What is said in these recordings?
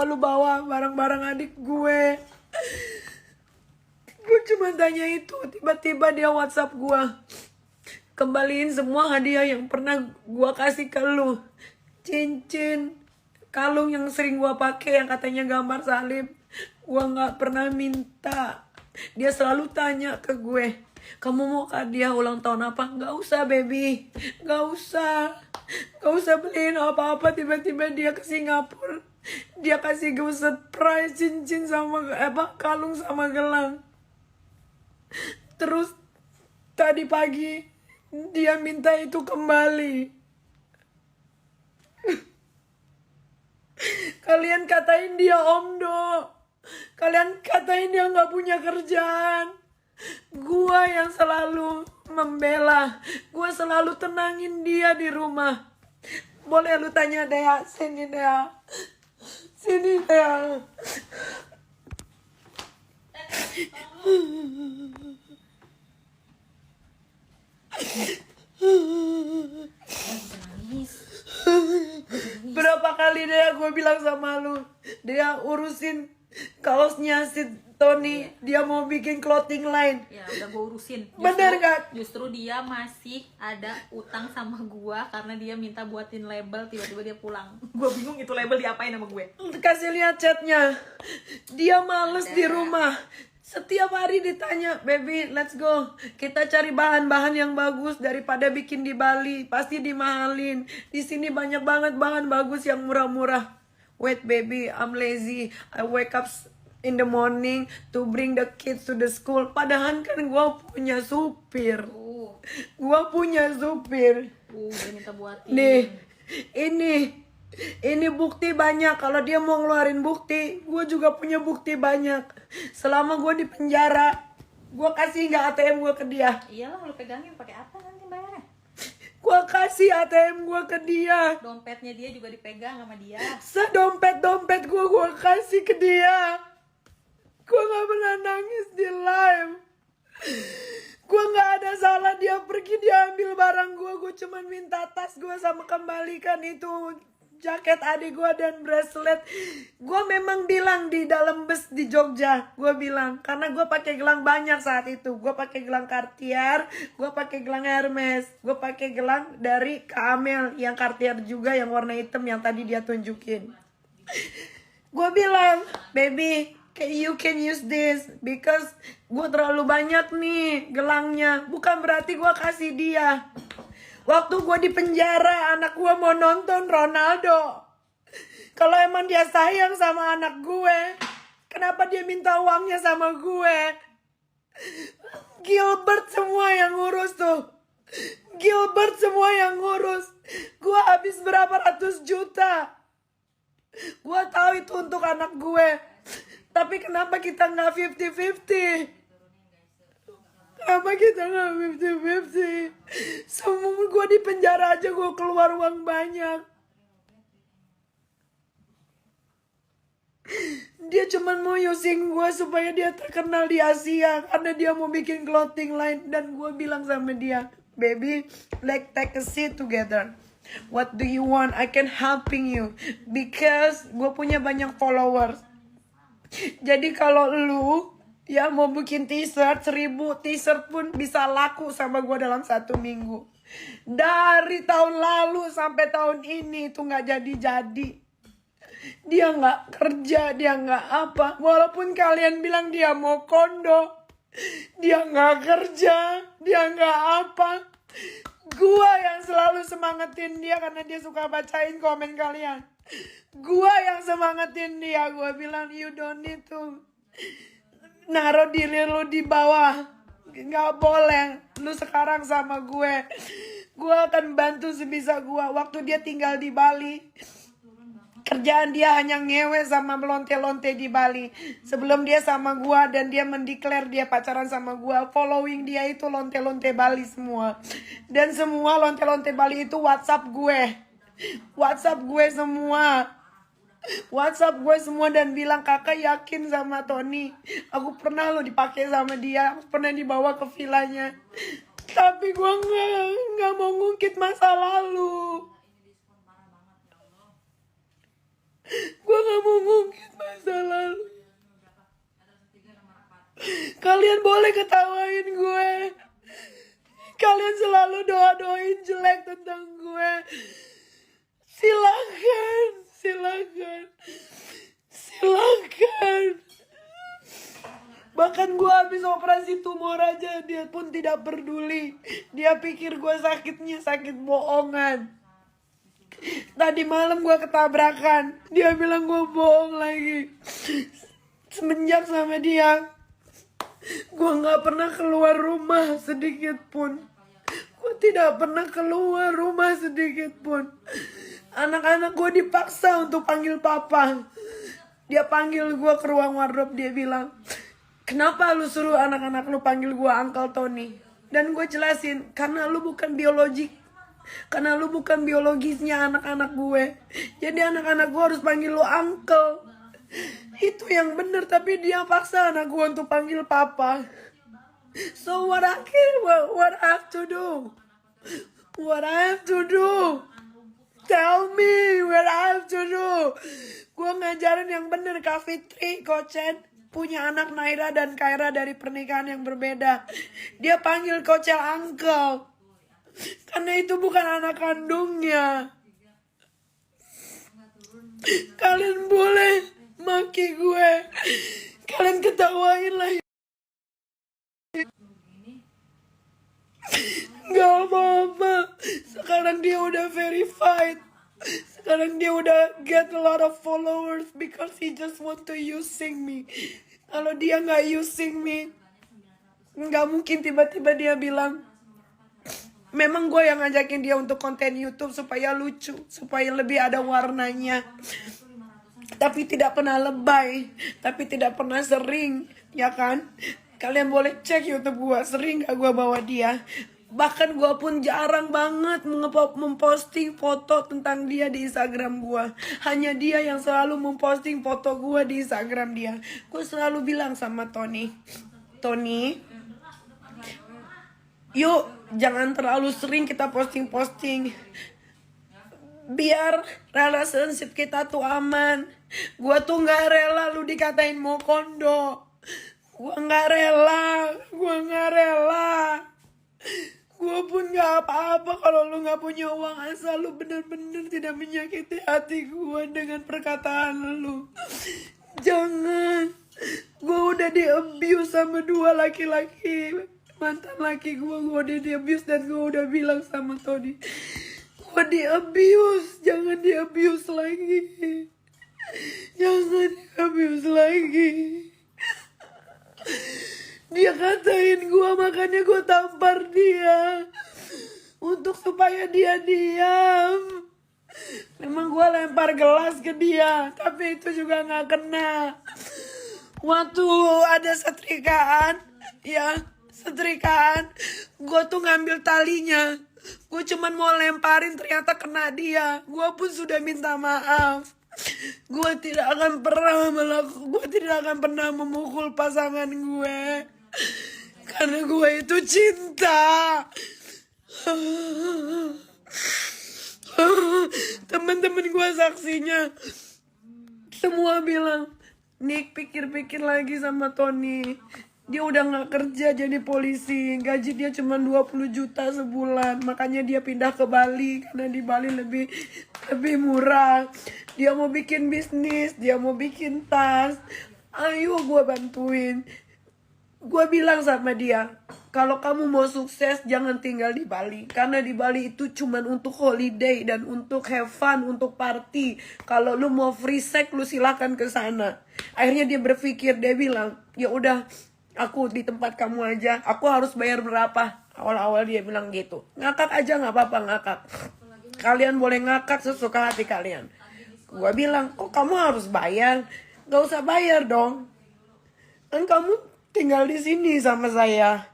kenapa lu bawa barang-barang adik gue? Gue cuma tanya itu, tiba-tiba dia WhatsApp gue, kembaliin semua hadiah yang pernah gue kasih ke lu. Cincin, kalung yang sering gue pakai yang katanya gambar salib, gue nggak pernah minta. Dia selalu tanya ke gue, kamu mau hadiah ulang tahun apa? Gak usah baby, gak usah beliin apa-apa. Tiba-tiba dia ke Singapura, dia kasih gue surprise cincin sama kalung sama gelang. Terus tadi pagi dia minta itu kembali. Kalian katain dia omdo, kalian katain dia nggak punya kerjaan. Gua yang selalu membela, gua selalu tenangin dia di rumah. Boleh lu tanya Dea, sini Dea, sini Dea. Berapa kali Dea gue bilang sama lu, dia urusin kaosnya si Tony, dia mau bikin clothing line. Ya udah gue urusin. Bener gak? Justru dia masih ada utang sama gue karena dia minta buatin label, tiba-tiba dia pulang. Gue bingung itu label diapain sama gue. Kasih lihat chatnya, dia males di rumah. Setiap hari ditanya, baby let's go, kita cari bahan-bahan yang bagus daripada bikin di Bali, pasti dimahalin. Di sini banyak banget bahan bagus yang murah-murah. Wait baby, I'm lazy, I wake up in the morning to bring the kids to the school. Padahal kan gue punya supir, gue punya supir. Dia minta buatin. Nih, ini bukti banyak. Kalau dia mau ngeluarin bukti, gue juga punya bukti banyak. Selama gue di penjara, gue kasih nggak ATM gue ke dia? Iyalah, lu pegangin pakai apa nanti bayarnya? Gue kasih ATM gue ke dia. Dompetnya dia juga dipegang sama dia. Sedompet gue kasih ke dia. Gue nggak pernah nangis di live. Gue nggak ada salah, dia pergi, dia ambil barang gue cuman minta tas gue sama kembalikan itu jaket adik gue dan bracelet. Gue memang bilang di dalam bus di Jogja, gue bilang karena gue pakai gelang banyak saat itu. Gue pakai gelang Cartier, gue pakai gelang Hermes, gue pakai gelang dari Kamel yang Cartier juga yang warna hitam yang tadi dia tunjukin. Gue bilang, baby, you can use this because gue terlalu banyak nih gelangnya. Bukan berarti gue kasih dia. Waktu gue di penjara, anak gue mau nonton Ronaldo. Kalau emang dia sayang sama anak gue, kenapa dia minta uangnya sama gue? Gilbert semua yang ngurus tuh. Gilbert semua yang ngurus. Gue habis berapa ratus juta. Gue tahu itu untuk anak gue. Tapi kenapa kita nggak 50-50? Kenapa kita nggak 50-50? Semua gue di penjara aja gue keluar uang banyak. Dia cuman mau using gue supaya dia terkenal di Asia karena dia mau bikin clothing line. Dan gue bilang sama dia, baby, let's take a seat together. What do you want? I can helping you because gue punya banyak followers. Jadi kalau lu ya mau bikin t-shirt 1000 t-shirt pun bisa laku sama gue dalam 1 minggu. Dari tahun lalu sampai tahun ini tuh nggak jadi-jadi. Dia nggak kerja, dia nggak apa. Walaupun kalian bilang dia mau kondo, dia nggak kerja, dia nggak apa. Gua yang selalu semangatin dia karena dia suka bacain komen kalian. Gua yang semangatin dia. Gua bilang you don't need to naruh diri lu di bawah. Nggak boleh. Lu sekarang sama gue. Gue akan bantu sebisa gue. Waktu dia tinggal di Bali, kerjaan dia hanya ngewe sama melonte-lonte di Bali. Sebelum dia sama gue dan dia mendeklar dia pacaran sama gue, following dia itu lonte-lonte Bali semua. Dan semua lonte-lonte Bali itu WhatsApp gue. WhatsApp gue semua. WhatsApp gue semua dan bilang kakak yakin sama Tony. Aku pernah lo dipakai sama dia, aku pernah dibawa ke villanya. Tapi gue nggak mau ngungkit masa lalu. Gue nggak mau ngungkit Kalian boleh ketawain gue. Kalian selalu doa-doain jelek tentang gue. Silakan, silakan, silakan. Bahkan gue habis operasi tumor aja, dia pun tidak peduli. Dia pikir gue sakitnya sakit bohongan. Tadi malam gue ketabrakan, dia bilang gue bohong lagi. Semenjak sama dia, gue gak pernah keluar rumah sedikit pun. Gue tidak pernah keluar rumah sedikit pun. Anak-anak gue dipaksa untuk panggil papa. Dia panggil gue ke ruang wardrobe, dia bilang, kenapa lu suruh anak-anak lu panggil gue Uncle Tony? Dan gue jelasin, karena lu bukan biologik. Karena lu bukan biologisnya anak-anak gue. Jadi anak-anak gue harus panggil lu Uncle. Itu yang bener, tapi dia paksa anak gue untuk panggil papa. So what I have to do? What I have to do? Tell me what I have to do. Gue ngajarin yang bener. Kak Fitri, Kocen punya anak Naira dan Kaira dari pernikahan yang berbeda. Dia panggil Kocel uncle. Karena itu bukan anak kandungnya. Kalian boleh maki gue. Kalian ketawain lah. Gak apa-apa. Sekarang dia udah verified. Sekarang dia udah get a lot of followers because he just want to using me. Kalau dia gak using me, gak mungkin tiba-tiba dia bilang, memang gue yang ngajakin dia untuk konten YouTube supaya lucu, supaya lebih ada warnanya. Tapi tidak pernah lebay, tapi tidak pernah sering, ya kan? Kalian boleh cek YouTube gue, sering gak gue bawa dia. Bahkan gue pun jarang banget memposting foto tentang dia di Instagram gue. Hanya dia yang selalu memposting foto gue di Instagram dia. Gue selalu bilang sama Tony, yuk jangan terlalu sering kita posting-posting. Biar relationship kita tuh aman. Gue tuh gak rela lu dikatain mau kondo. Gue gak rela. Gue pun gak apa-apa kalau lu gak punya uang, asal lu bener-bener tidak menyakiti hati gue dengan perkataan lu. Jangan. Gue udah di-abuse sama 2 laki-laki. Mantan laki gue udah di-abuse dan gue udah bilang sama Tony, gue di-abuse, jangan di-abuse lagi. Jangan di-abuse lagi. Dia katain gue, makanya gue tampar dia untuk supaya dia diam. Memang gue lempar gelas ke dia, tapi itu juga gak kena. Waktu ada setrikaan, gue tuh ngambil talinya. Gue cuman mau lemparin, ternyata kena dia. Gue pun sudah minta maaf. Gue tidak akan pernah memukul pasangan gue. Karena gue itu cinta. Teman-teman gue saksinya. Semua bilang, Nick pikir-pikir lagi sama Tony. Dia udah gak kerja jadi polisi. Gaji dia cuma 20 juta sebulan. Makanya dia pindah ke Bali. Karena di Bali lebih murah. Dia mau bikin bisnis. Dia mau bikin tas. Ayo gue bantuin. Gue bilang sama dia, kalau kamu mau sukses jangan tinggal di Bali. Karena di Bali itu cuma untuk holiday dan untuk have fun, untuk party. Kalau lu mau free sex, lu silakan ke sana. Akhirnya dia berpikir, dia bilang, ya udah, aku di tempat kamu aja. Aku harus bayar berapa? Awal-awal dia bilang gitu. Ngakak aja nggak apa-apa, ngakak. Kalian boleh ngakak sesuka hati kalian. Gue bilang, kok kamu harus bayar? Gak usah bayar dong. Kan kamu tinggal di sini sama saya.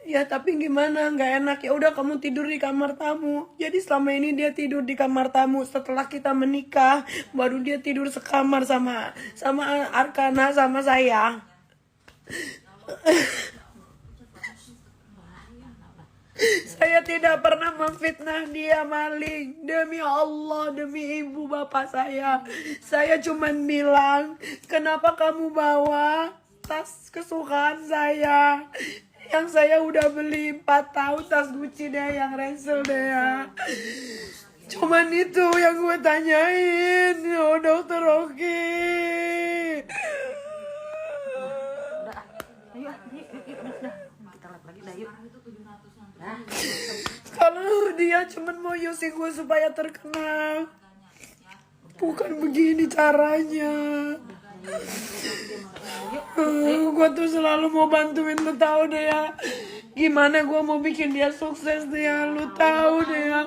Ya tapi gimana, nggak enak. Ya udah kamu tidur di kamar tamu. Jadi selama ini dia tidur di kamar tamu. Setelah kita menikah, baru dia tidur sekamar sama Arkana sama saya. Saya tidak pernah memfitnah dia, maling. Demi Allah, demi ibu bapak saya. Saya cuman bilang, kenapa kamu bawa tas kesukaan saya. Yang saya udah beli 4 tahun tas Gucci deh, yang ransel deh ya. Cuman itu yang gue tanyain. Oh dokter Oki. Udah, yuk, udah. Kita live lagi, dah, yuk. Kalau dia cuman mau using gue supaya terkenal, bukan begini caranya. Gue tuh selalu mau bantuin, lu tahu deh ya. Gimana gue mau bikin dia sukses deh ya, lu tahu deh ya.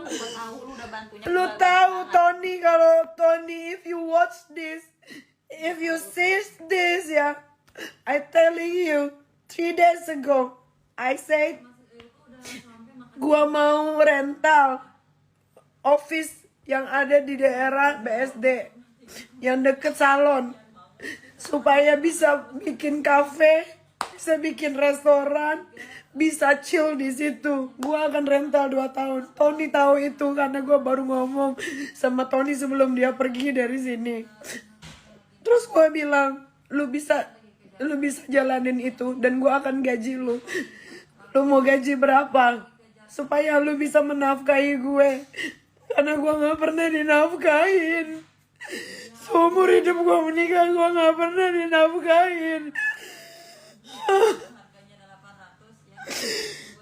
Lu tahu Tony, kalau Tony, if you watch this, if you see this ya, I telling you, 3 days ago, I said, gua mau rental office yang ada di daerah BSD yang deket salon supaya bisa bikin kafe, bisa bikin restoran, bisa chill di situ. Gua akan rental 2 tahun. Tony tahu itu karena gua baru ngomong sama Tony sebelum dia pergi dari sini. Terus gua bilang, lu bisa jalanin itu dan gua akan gaji lu. Lu mau gaji berapa? Supaya lu bisa menafkahi gue. Karena gue gak pernah dinafkahin. Seumur hidup gue menikah, gue gak pernah dinafkahin.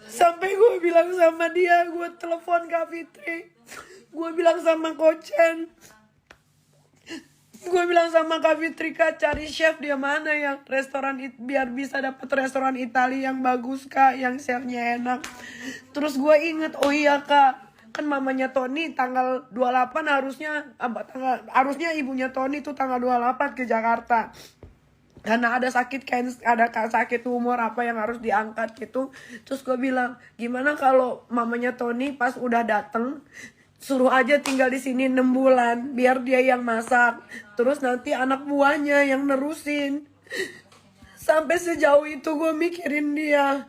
Sampai gue bilang sama dia, gue telepon Kak Fitri. Gue bilang sama Kochen. Gue bilang sama Kak Fitri, Kak, cari chef dia mana yang restoran biar bisa dapet restoran Italia yang bagus, Kak, yang chefnya enak. Terus gue inget, oh iya Kak, kan mamanya Tony tanggal 28 harusnya ibunya Tony tuh tanggal 28 ke Jakarta. Karena ada sakit sakit tumor apa yang harus diangkat gitu. Terus gue bilang, gimana kalau mamanya Tony pas udah dateng, suruh aja tinggal di sini 6 bulan biar dia yang masak, terus nanti anak buahnya yang nerusin. Sampai sejauh itu gue mikirin dia.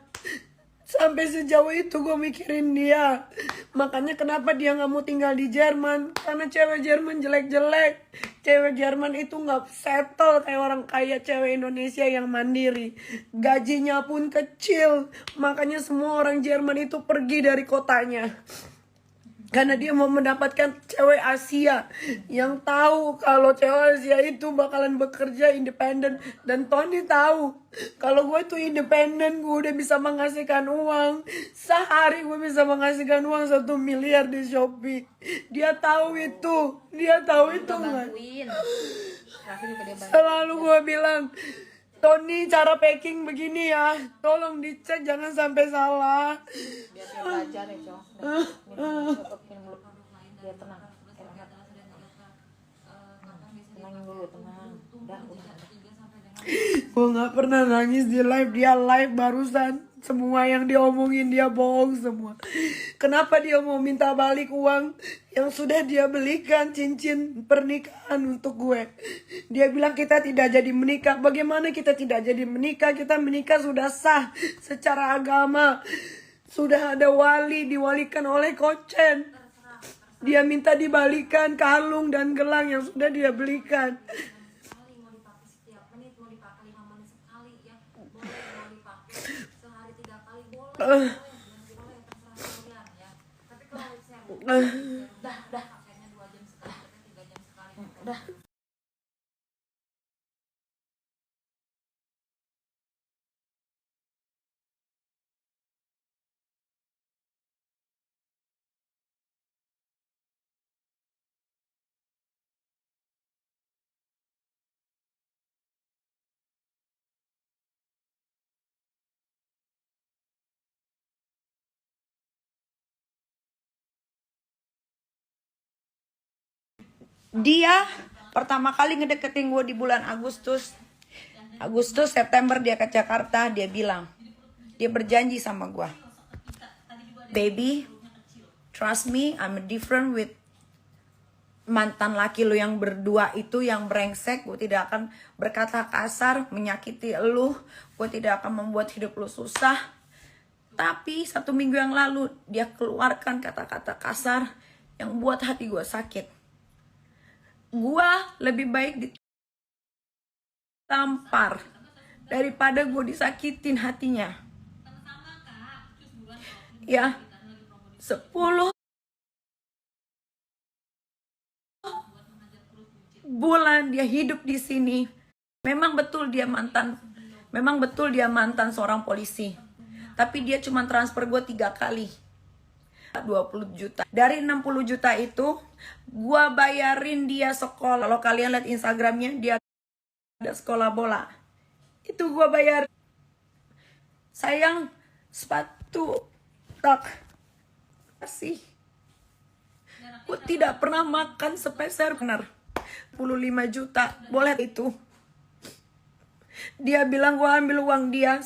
Makanya kenapa dia gak mau tinggal di Jerman, karena cewek Jerman jelek-jelek. Cewek Jerman itu gak settle kayak orang kaya cewek Indonesia yang mandiri. Gajinya pun kecil. Makanya semua orang Jerman itu pergi dari kotanya. Karena dia mau mendapatkan cewek Asia yang tahu kalau cewek Asia itu bakalan bekerja independen. Dan Tony tahu kalau gue itu independen, gue udah bisa menghasilkan uang. Sehari gue bisa menghasilkan uang 1 miliar di Shopee. Dia tahu itu nggak? Selalu gue bilang, Tony, cara packing begini ya, tolong dicek jangan sampai salah. Biar dia belajar ya, Cong. Minum dulu. Biar tenang. Tenangin dulu, tenang. Udah. Gue gak pernah nangis di live, dia live barusan. Semua yang dia omongin dia bohong semua. Kenapa dia mau minta balik uang yang sudah dia belikan cincin pernikahan untuk gue? Dia bilang kita tidak jadi menikah. Bagaimana kita tidak jadi menikah? Kita menikah sudah sah secara agama. Sudah ada wali, diwalikan oleh Kochen. Dia minta dibalikan kalung dan gelang yang sudah dia belikan. Dia pertama kali ngedeketin gue di bulan Agustus, September dia ke Jakarta. Dia bilang, dia berjanji sama gue, baby, trust me, I'm different with mantan laki lu yang berdua itu yang brengsek. Gue tidak akan berkata kasar, menyakiti lu. Gue tidak akan membuat hidup lu susah. Tapi 1 minggu yang lalu dia keluarkan kata-kata kasar yang buat hati gue sakit. Gue lebih baik ditampar daripada gue disakitin hatinya. Sama-sama kak. Cus buruan kalau Ya, 10 bulan dia hidup di sini. Memang betul dia mantan seorang polisi. Tapi dia cuma transfer gue 3 kali. 20 juta. Dari 60 juta itu, gue bayarin dia sekolah. Kalau kalian lihat Instagramnya, dia ada sekolah bola. Itu gue bayar. Sayang, sepatu. Tak. Kasih. Gue tidak pernah makan sepeser. Benar. 15 juta. Boleh itu. Dia bilang gue ambil uang dia.